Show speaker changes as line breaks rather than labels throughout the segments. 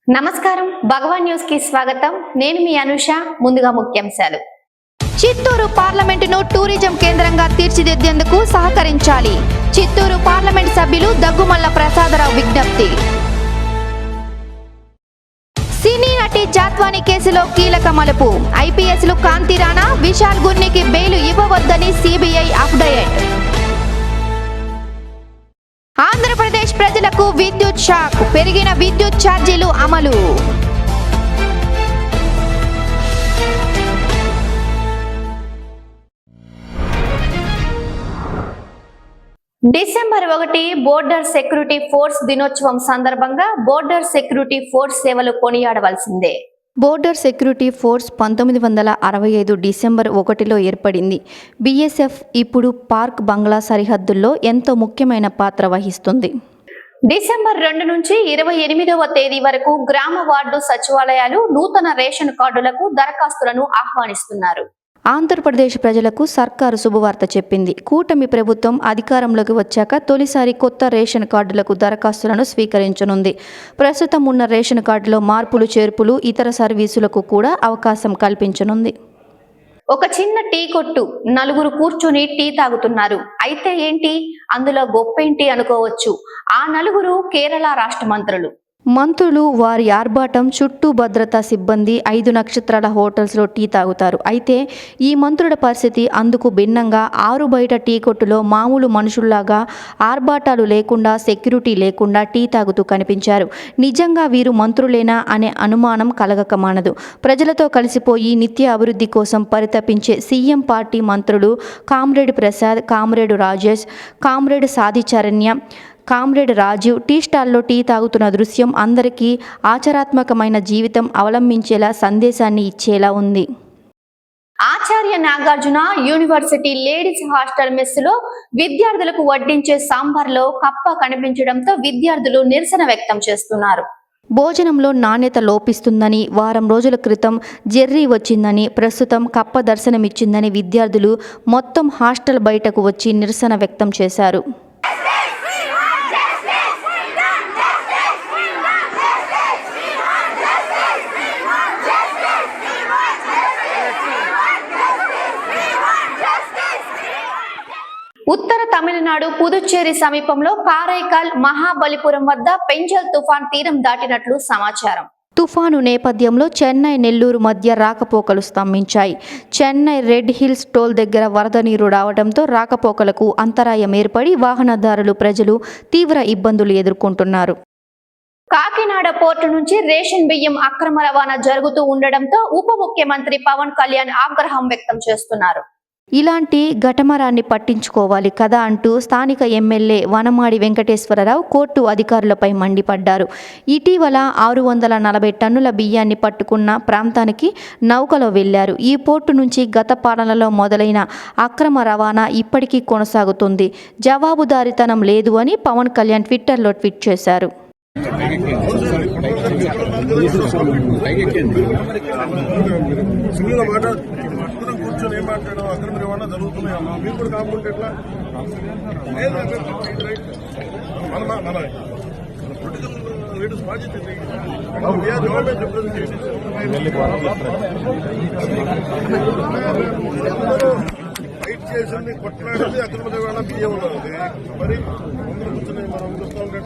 నమస్కారం భగవాన్ న్యూస్ కి స్వాగతం నేను మీ అనుష ముందుగా ముఖ్యాంశాలు చిత్తూరు పార్లమెంటును టూరిజం కేంద్రంగా తీర్చిదిద్దేందుకు సహకరించాలి చిత్తూరు పార్లమెంట్ సభ్యులు దగ్గుమల్ల ప్రసాదరావు విజ్ఞప్తి సినీ నటి జాత్వాని కేసులో కీలక మలుపు ఐపీఎస్లు కాంతి రాణా విశాల్ గుర్నికి బెయిల్ ఇవ్వవద్దని సిబిఐ అప్డేట్ ఆంధ్రప్రదేశ్ ప్రజలకు విద్యుత్ షాక్ పెరిగిన విద్యుత్ ఛార్జీలు అమలు డిసెంబర్ 1 బోర్డర్ సెక్యూరిటీ ఫోర్స్ దినోత్సవం సందర్భంగా బోర్డర్ సెక్యూరిటీ ఫోర్స్ సేవలు కొనియాడవలసిందే. బోర్డర్ సెక్యూరిటీ ఫోర్స్ 1965 డిసెంబర్ 1లో ఏర్పడింది. బీఎస్ఎఫ్ ఇప్పుడు పార్క్ బంగ్లా సరిహద్దుల్లో ఎంతో ముఖ్యమైన పాత్ర వహిస్తుంది. డిసెంబర్ 2 నుంచి 28వ తేదీ వరకు గ్రామ వార్డు సచివాలయాలు నూతన రేషన్ కార్డులకు దరఖాస్తులను ఆహ్వానిస్తున్నారు. ఆంధ్రప్రదేశ్ ప్రజలకు సర్కారు శుభవార్త చెప్పింది. కూటమి ప్రభుత్వం అధికారంలోకి వచ్చాక తొలిసారి కొత్త రేషన్ కార్డులకు దరఖాస్తులను స్వీకరించనుంది. ప్రస్తుతం ఉన్న రేషన్ కార్డులో మార్పులు చేర్పులు ఇతర సర్వీసులకు కూడా అవకాశం కల్పించనుంది. ఒక చిన్న టీ కొట్టు, నలుగురు కూర్చొని టీ తాగుతున్నారు. అయితే ఏంటి అందులో గొప్పేంటి అనుకోవచ్చు. ఆ నలుగురు కేరళ రాష్ట్ర మంత్రులు వారి ఆర్భాటం చుట్టూ భద్రతా సిబ్బంది 5 నక్షత్రాల హోటల్స్లో టీ తాగుతారు. అయితే ఈ మంత్రుల పరిస్థితి అందుకు భిన్నంగా 6 బయట టీ కొట్టులో మామూలు మనుషుల్లాగా ఆర్భాటాలు లేకుండా సెక్యూరిటీ లేకుండా టీ తాగుతూ కనిపించారు. నిజంగా వీరు మంత్రులేనా అనే అనుమానం కలగక మానదు. ప్రజలతో కలిసిపోయి నిత్య అభివృద్ధి కోసం పరితపించే సీఎం పార్టీ మంత్రులు comrade Prasad, comrade Rajesh, comrade సాధిచరణ్య, కామ్రేడ్ రాజీవ్ టీ స్టాల్లో టీ తాగుతున్న దృశ్యం అందరికీ ఆచరణాత్మకమైన జీవితం అవలంబించేలా సందేశాన్ని ఇచ్చేలా ఉంది. Acharya Nagarjuna university ladies hostel మెస్సులో విద్యార్థులకు వడ్డించే సాంబార్లో కప్ప కనిపించడంతో విద్యార్థులు నిరసన వ్యక్తం చేస్తున్నారు. భోజనంలో నాణ్యత లోపిస్తుందని, వారం రోజుల క్రితం జెర్రీ వచ్చిందని, ప్రస్తుతం కప్ప దర్శనమిచ్చిందని విద్యార్థులు మొత్తం హాస్టల్ బయటకు వచ్చి నిరసన వ్యక్తం చేశారు. ఉత్తర తమిళనాడు పుదుచ్చేరి సమీపంలో కారైకాల్ మహాబలిపురం వద్ద పెంజల్ తుఫాన్ తీరం దాటినట్లు సమాచారం. తుఫాను నేపథ్యంలో చెన్నై నెల్లూరు మధ్య రాకపోకలు స్తంభించాయి. చెన్నై రెడ్ హిల్స్ టోల్ దగ్గర వరద నీరు రావడంతో రాకపోకలకు అంతరాయం ఏర్పడి వాహనదారులు ప్రజలు తీవ్ర ఇబ్బందులు ఎదుర్కొంటున్నారు. కాకినాడ పోర్టు నుంచి రేషన్ బియ్యం అక్రమ రవాణా జరుగుతూ ఉండడంతో ఉప ముఖ్యమంత్రి పవన్ కళ్యాణ్ ఆగ్రహం వ్యక్తం చేస్తున్నారు. ఇలాంటి ఘటమరాన్ని పట్టించుకోవాలి కదా అంటూ స్థానిక ఎమ్మెల్యే వనమాడి వెంకటేశ్వరరావు కోర్టు అధికారులపై మండిపడ్డారు. ఇటీవల 640 టన్నుల బియ్యాన్ని పట్టుకున్న ప్రాంతానికి నౌకలో వెళ్లారు. ఈ పోర్టు నుంచి గత పాలనలో మొదలైన అక్రమ రవాణా ఇప్పటికీ కొనసాగుతుంది. జవాబుదారీతనం లేదు అని పవన్ కళ్యాణ్ ట్విట్టర్లో ట్వీట్ చేశారు.
కూర్చొని ఏమంటాడు అక్రమ రవాణా జరుగుతున్నాయమ్మా మీరు కూడా కాకుండా ఎట్లా మన పొలిటికల్ లీడర్స్ బాధ్యత ఫైట్ చేసి కొట్లాడేది అక్రమ రవాణా బియ్యం ఉన్నది. మరి అందరూ కూర్చొని మనం చూస్తూ ఉంటాం.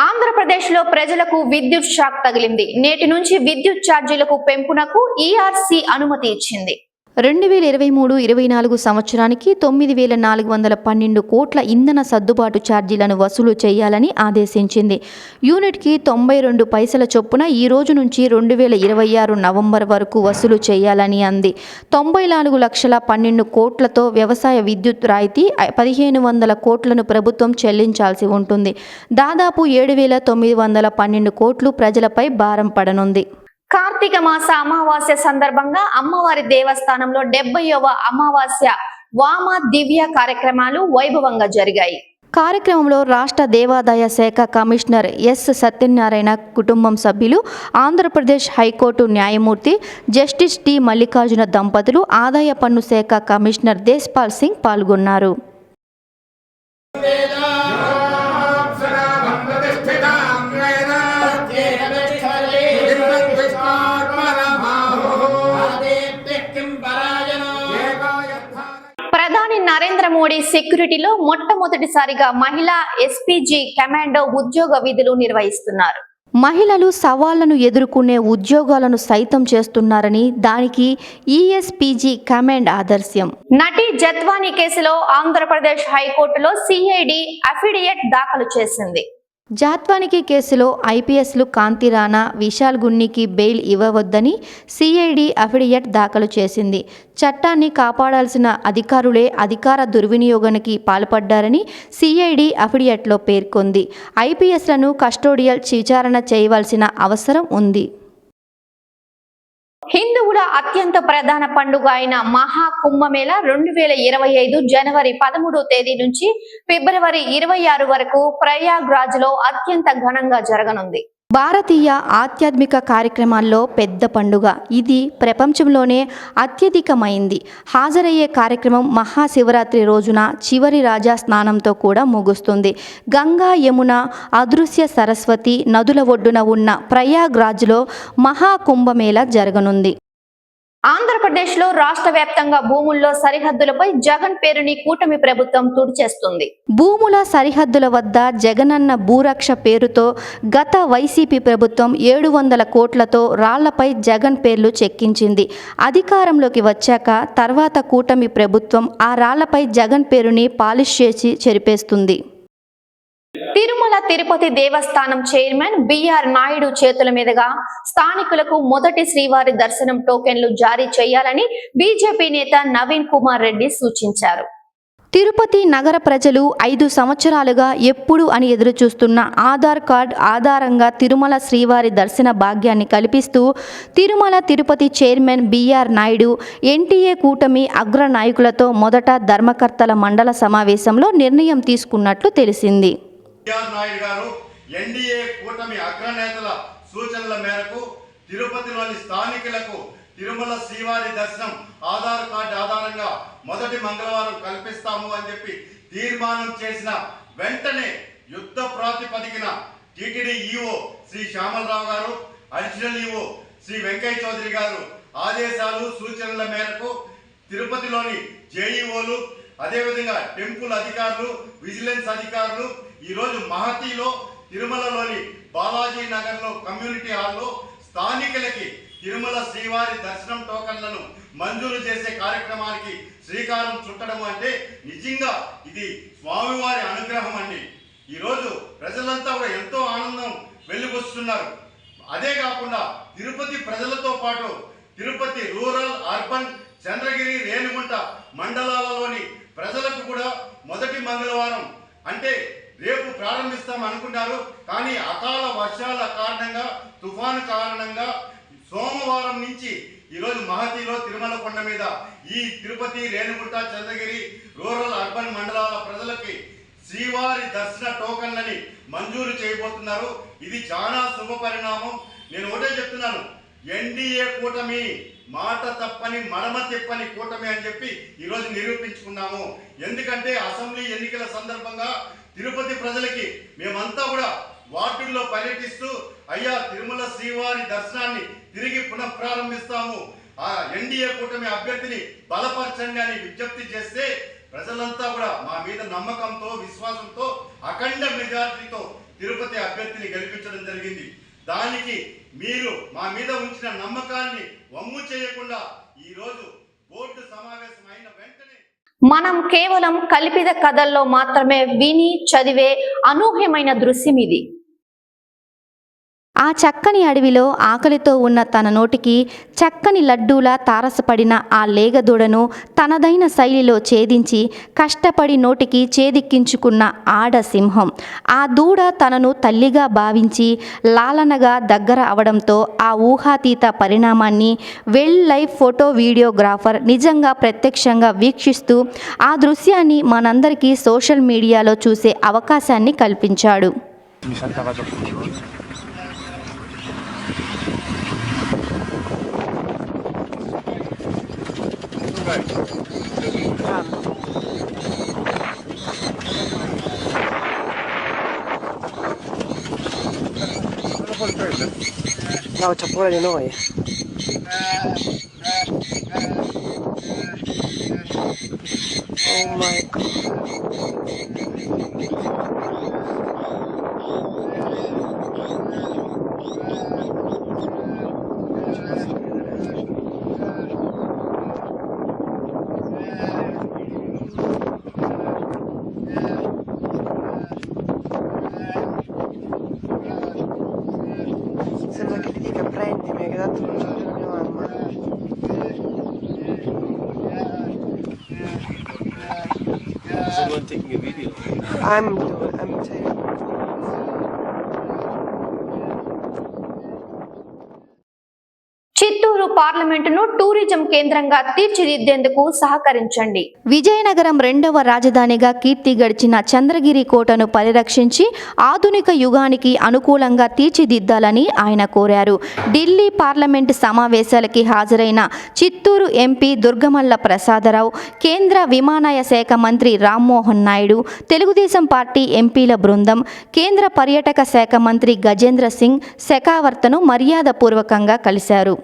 ఆంధ్రప్రదేశ్ లో ప్రజలకు విద్యుత్ షాక్ తగిలింది. నేటి నుంచి విద్యుత్ ఛార్జీలకు పెంపునకు ఈఆర్సీ అనుమతి ఇచ్చింది. 2023-24 సంవత్సరానికి 9,412 కోట్ల ఇంధన సర్దుబాటు ఛార్జీలను వసూలు చేయాలని ఆదేశించింది. యూనిట్కి 92 పైసల చొప్పున ఈ రోజు నుంచి 2026 నవంబర్ వరకు వసూలు చేయాలని అంది. 94,12 కోట్లతో వ్యవసాయ విద్యుత్ రాయితీ 1,500 కోట్లను ప్రభుత్వం చెల్లించాల్సి ఉంటుంది. దాదాపు 7,912 కోట్లు ప్రజలపై భారం పడనుంది. కార్తీక మాస అమావాస్య సందర్భంగా అమ్మవారి దేవస్థానంలో 70వ అమావాస్య వామ దివ్య కార్యక్రమాలు వైభవంగా జరిగాయి. కార్యక్రమంలో రాష్ట్ర దేవాదాయ శాఖ కమిషనర్ ఎస్ సత్యనారాయణ కుటుంబం సభ్యులు, ఆంధ్రప్రదేశ్ హైకోర్టు న్యాయమూర్తి జస్టిస్ టి మల్లికార్జున దంపతులు, ఆదాయ పన్ను శాఖ కమిషనర్ దేశ్పాల్ సింగ్ పాల్గొన్నారు. ప్రధాని నరేంద్ర మోడీ సెక్యూరిటీలో మొట్టమొదటిసారిగా మహిళా ఎస్పీజీ కమాండో ఉద్యోగ విధులు నిర్వహిస్తున్నారు. మహిళలు సవాళ్లను ఎదుర్కొనే ఉద్యోగాలను సైతం చేస్తున్నారని దానికి ఈఎస్పీజీ కమాండ్ ఆదర్శం. నటి జత్వానీ కేసులో ఆంధ్రప్రదేశ్ హైకోర్టులో సిఐడి అఫిడవిట్ దాఖలు చేసింది. జాత్వానికి కేసులో ఐపీఎస్లు కాంతి రాణా, విశాల్ గున్నికి బెయిల్ ఇవ్వవద్దని సిఐడి అఫిడవిట్ దాఖలు చేసింది. చట్టాన్ని కాపాడాల్సిన అధికారులే అధికార దుర్వినియోగానికి పాల్పడ్డారని సిఐడి అఫిడవిట్లో పేర్కొంది. ఐపీఎస్లను కస్టోడియల్ విచారణ చేయవలసిన అవసరం ఉంది. హిందువుల అత్యంత ప్రధాన పండుగ అయిన మహా కుంభమేళ 2025 జనవరి 13వ తేదీ నుంచి ఫిబ్రవరి 26 వరకు ప్రయాగ్రాజ్ లో అత్యంత ఘనంగా జరగనుంది. భారతీయ ఆధ్యాత్మిక కార్యక్రమాల్లో పెద్ద పండుగ ఇది. ప్రపంచంలోనే అత్యధికమైంది. హాజరయ్యే కార్యక్రమం మహాశివరాత్రి రోజున చివరి రాజా స్నానంతో కూడా ముగుస్తుంది. గంగా, యమున, అదృశ్య సరస్వతి నదుల ఒడ్డున ఉన్న ప్రయాగ్రాజ్లో మహాకుంభమేళ జరగనుంది. ఆంధ్రప్రదేశ్లో రాష్ట్ర వ్యాప్తంగా భూముల్లో సరిహద్దులపై జగన్ పేరుని కూటమి ప్రభుత్వం తుడిచేస్తుంది. భూముల సరిహద్దుల వద్ద జగనన్న భూరక్ష పేరుతో గత వైసీపీ ప్రభుత్వం 700 కోట్లతో రాళ్లపై జగన్ పేర్లు చెక్కించింది. అధికారంలోకి వచ్చాక తర్వాత కూటమి ప్రభుత్వం ఆ రాళ్లపై జగన్ పేరుని పాలిష్ చేసి చెరిపేస్తుంది. తిరుమల తిరుపతి దేవస్థానం చైర్మన్ బిఆర్ నాయుడు చేతుల మీదుగా స్థానికులకు మొదటి శ్రీవారి దర్శనం టోకెన్లు జారీ చేయాలని బీజేపీ నేత నవీన్ కుమార్ రెడ్డి సూచించారు. తిరుపతి నగర ప్రజలు 5 సంవత్సరాలుగా ఎప్పుడు అని ఎదురుచూస్తున్న ఆధార్ కార్డ్ ఆధారంగా తిరుమల శ్రీవారి దర్శన భాగ్యాన్ని కల్పిస్తూ Tirumala Tirupati chairman BR Naidu NDA కూటమి అగ్ర నాయకులతో మొదట ధర్మకర్తల మండల సమావేశంలో నిర్ణయం తీసుకున్నట్లు తెలిసింది.
నాయుడు గారు ఎన్డీఏ కూటమి అగ్రనేతల సూచనల మేరకు తిరుపతిలోని స్థానికులకు తిరుమల శ్రీవారి దర్శనం ఆధార్ కార్డు ఆధారంగా మొదటి మంగళవారం కల్పిస్తాము అని చెప్పి తీర్మానం చేసిన వెంటనే యుద్ధ ప్రాతిపదికన టీటీడీ ఈఓ శ్రీ శ్యామలరావు గారు, అడిషనల్ ఈఓ శ్రీ వెంకయ్య చౌదరి గారు ఆదేశాలు సూచనల మేరకు తిరుపతిలోని జేఈఓలు, అదేవిధంగా టెంపుల్ అధికారులు, విజిలెన్స్ అధికారులు ఈరోజు మహతిలో తిరుమలలోని బాలాజీ నగర్లో కమ్యూనిటీ హాల్లో స్థానికులకి తిరుమల శ్రీవారి దర్శనం టోకన్లను మంజూరు చేసే కార్యక్రమానికి శ్రీకారం చుట్టడం అంటే నిజంగా ఇది స్వామివారి అనుగ్రహం అండి. ఈరోజు ప్రజలంతా కూడా ఎంతో ఆనందం వెలుగొస్తున్నారు. అదే కాకుండా తిరుపతి ప్రజలతో పాటు తిరుపతి రూరల్, అర్బన్, చంద్రగిరి, రేణిగుంట మండలాలలోని ప్రజలకు కూడా మొదటి మంగళవారం అంటే రేపు ప్రారంభిస్తాం అనుకున్నారు. కానీ అకాల వర్షాల కారణంగా, తుఫాను కారణంగా సోమవారం నుంచి ఈరోజు మహతిలో తిరుమల కొండ మీద ఈ తిరుపతి, రేణిగుంట, చంద్రగిరి రూరల్, అర్బన్ మండలాల ప్రజలకి శ్రీవారి దర్శన టోకన్లని మంజూరు చేయబోతున్నారు. ఇది చాలా శుభ పరిణామం. నేను ఒకటే చెప్తున్నాను, ఎన్డీఏ కూటమి మాట తప్పని మడమ తిప్పని కూటమి అని చెప్పి ఈరోజు నిరూపించుకున్నాము. ఎందుకంటే అసెంబ్లీ ఎన్నికల సందర్భంగా తిరుపతి ప్రజలకి మేమంతా కూడా వార్డుల్లో పర్యటిస్తూ అయ్యా తిరుమల శ్రీవారి దర్శనాన్ని తిరిగి పునఃప్రారంభిస్తాము, ఆ ఎన్డీఏ కూటమి అభ్యర్థిని బలపరచండి అని విజ్ఞప్తి చేస్తే ప్రజలంతా కూడా మా మీద నమ్మకంతో, విశ్వాసంతో అఖండ మెజారిటీతో తిరుపతి అభ్యర్థిని గెలిపించడం జరిగింది. దానికి మీరు మా మీద ఉంచిన నమ్మకాన్ని వమ్ము చేయకుండా ఈరోజు బోర్డు సమావేశం అయిన వెంటనే
మనం కేవలం కల్పిత కథల్లో మాత్రమే విని చదివే అనూహ్యమైన దృశ్యం ఇది. ఆ చక్కని అడవిలో ఆకలితో ఉన్న తన నోటికి చక్కని లడ్డూలా తారసపడిన ఆ లేగదూడను తనదైన శైలిలో ఛేదించి కష్టపడి నోటికి చేదిక్కించుకున్న ఆడ సింహం. ఆ దూడ తనను తల్లిగా భావించి లాలనగా దగ్గర అవడంతో ఆ ఊహాతీత పరిణామాన్ని వైల్డ్ లైఫ్ ఫోటో వీడియోగ్రాఫర్ నిజంగా ప్రత్యక్షంగా వీక్షిస్తూ ఆ దృశ్యాన్ని మనందరికీ సోషల్ మీడియాలో చూసే అవకాశాన్ని కల్పించాడు.
Ciao, c'è pure di noi. Oh my god. Sembra che ti dica prendimi, che tanto non ce l'ha mia mamma.
Is anyone taking a video?
I'm taking.
Chittoor పార్లమెంటును టూరిజం కేంద్రంగా తీర్చిదిద్దేందుకు సహకరించండి. విజయనగరం రెండవ రాజధానిగా కీర్తి గడిచిన చంద్రగిరి కోటను పరిరక్షించి ఆధునిక యుగానికి అనుకూలంగా తీర్చిదిద్దాలని ఆయన కోరారు. ఢిల్లీ పార్లమెంటు సమావేశాలకి హాజరైన చిత్తూరు ఎంపీ దుర్గమల్ల ప్రసాదరావు, కేంద్ర విమానయాన శాఖ మంత్రి రామ్మోహన్ నాయుడు, తెలుగుదేశం పార్టీ ఎంపీల బృందం, కేంద్ర పర్యాటక శాఖ మంత్రి గజేంద్ర సింగ్ షెకావత్ను మర్యాదపూర్వకంగా కలిశారు.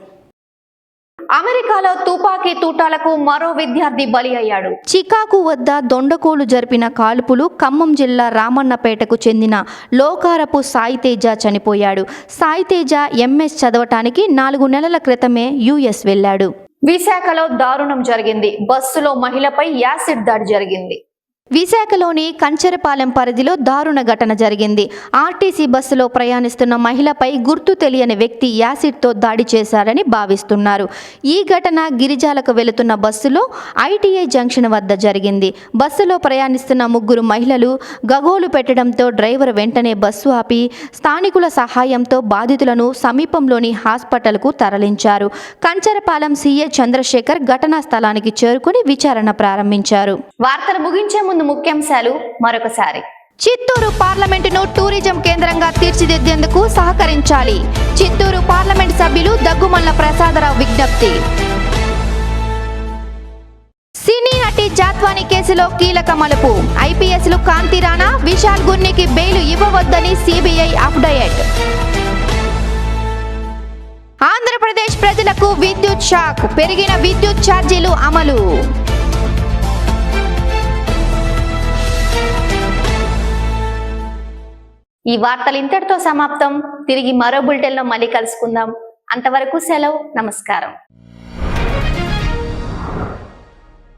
అమెరికాలో తుపాకీ తూటాలకు మరో విద్యార్థి బలి అయ్యాడు. చికాకు వద్ద దొండకోలు జరిపిన కాల్పులు ఖమ్మం జిల్లా రామన్నపేటకు చెందిన లోకారపు సాయితేజ చనిపోయాడు. సాయితేజ ఎంఎస్ చదవటానికి 4 నెలల క్రితమే యుఎస్ వెళ్లాడు. విశాఖలో దారుణం జరిగింది. బస్సులో మహిళపై యాసిడ్ దాడి జరిగింది. విశాఖలోని కంచరపాలెం పరిధిలో దారుణ ఘటన జరిగింది. ఆర్టీసీ బస్సులో ప్రయాణిస్తున్న మహిళపై గుర్తు తెలియని వ్యక్తి యాసిడ్తో దాడి చేశారని భావిస్తున్నారు. ఈ ఘటన గిరిజాలకు వెళుతున్న బస్సులో ఐటీఐ జంక్షన్ వద్ద జరిగింది. బస్సులో ప్రయాణిస్తున్న 3 మహిళలు గగోలు పెట్టడంతో డ్రైవర్ వెంటనే బస్సు ఆపి స్థానికుల సహాయంతో బాధితులను సమీపంలోని హాస్పిటల్కు తరలించారు. కంచరపాలెం సీఏ చంద్రశేఖర్ ఘటనా స్థలానికి చేరుకుని విచారణ ప్రారంభించారు. వార్తలు ముగించే ముందు ముఖ్యాంశాలు మరొకసారి. చిత్తూరు పార్లమెంటును టూరిజం కేంద్రంగా తీర్చిదిద్దేందుకు సహకరించాలి. చిత్తూరు పార్లమెంట్ సభ్యులు దగ్గుమల్ల ప్రసాదరావు విజ్ఞప్తి. సినీ నటి జాత్వాని కేసులో కీలక మలుపు. ఐపీఎస్లు కాంతి రాణా, విశాల్ గుర్నికి బెయిల్ ఇవ్వవద్దని సిబిఐ అప్డేట్. ఆంధ్రప్రదేశ్ ప్రజలకు విద్యుత్ షాక్, పెరిగిన విద్యుత్ ఛార్జీలు అమలు. ఈ వార్తలు ఇంతటితో సమాప్తం. తిరిగి మరో బులెటిన్లో మళ్ళీ కలుసుకుందాం. అంతవరకు సెలవు. నమస్కారం.